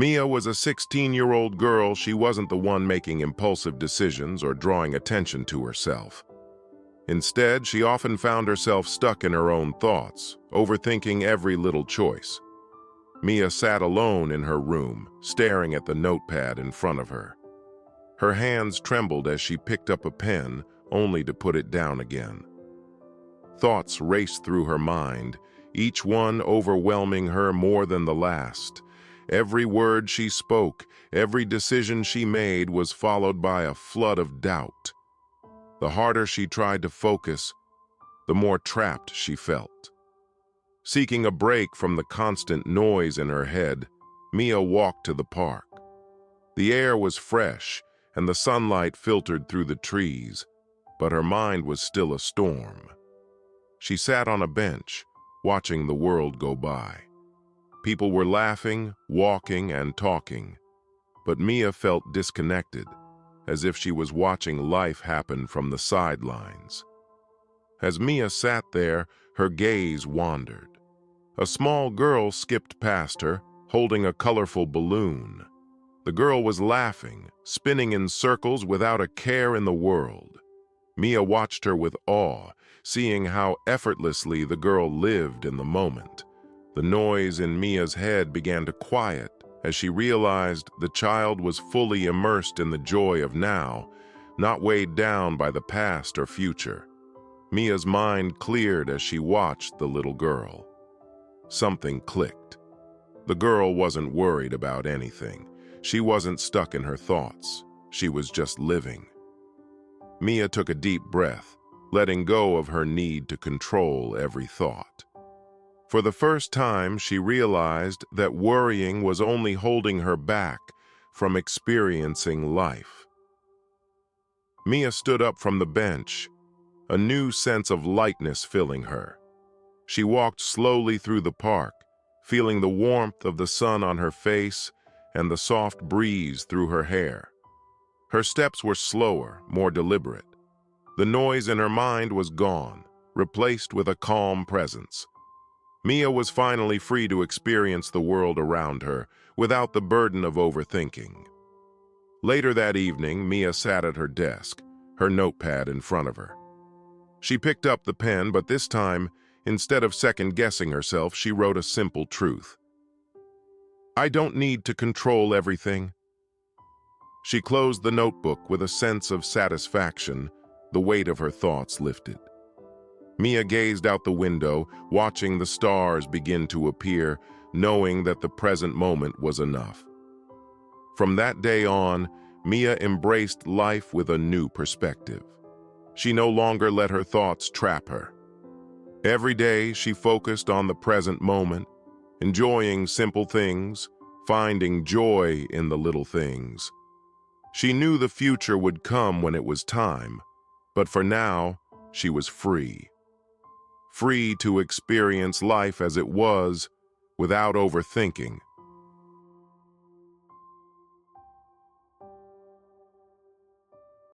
Mia was a 16-year-old girl. She wasn't the one making impulsive decisions or drawing attention to herself. Instead, she often found herself stuck in her own thoughts, overthinking every little choice. Mia sat alone in her room, staring at the notepad in front of her. Her hands trembled as she picked up a pen, only to put it down again. Thoughts raced through her mind, each one overwhelming her more than the last. Every word she spoke, every decision she made was followed by a flood of doubt. The harder she tried to focus, the more trapped she felt. Seeking a break from the constant noise in her head, Mia walked to the park. The air was fresh, and the sunlight filtered through the trees, but her mind was still a storm. She sat on a bench, watching the world go by. People were laughing, walking, and talking, but Mia felt disconnected, as if she was watching life happen from the sidelines. As Mia sat there, her gaze wandered. A small girl skipped past her, holding a colorful balloon. The girl was laughing, spinning in circles without a care in the world. Mia watched her with awe, seeing how effortlessly the girl lived in the moment. The noise in Mia's head began to quiet as she realized the child was fully immersed in the joy of now, not weighed down by the past or future. Mia's mind cleared as she watched the little girl. Something clicked. The girl wasn't worried about anything. She wasn't stuck in her thoughts. She was just living. Mia took a deep breath, letting go of her need to control every thought. For the first time, she realized that worrying was only holding her back from experiencing life. Mia stood up from the bench, a new sense of lightness filling her. She walked slowly through the park, feeling the warmth of the sun on her face and the soft breeze through her hair. Her steps were slower, more deliberate. The noise in her mind was gone, replaced with a calm presence. Mia was finally free to experience the world around her without the burden of overthinking. Later that evening, Mia sat at her desk, her notepad in front of her. She picked up the pen, but this time, instead of second-guessing herself, she wrote a simple truth. I don't need to control everything. She closed the notebook with a sense of satisfaction. The weight of her thoughts lifted. Mia gazed out the window, watching the stars begin to appear, knowing that the present moment was enough. From that day on, Mia embraced life with a new perspective. She no longer let her thoughts trap her. Every day, she focused on the present moment, enjoying simple things, finding joy in the little things. She knew the future would come when it was time, but for now, she was free. Free to experience life as it was, without overthinking,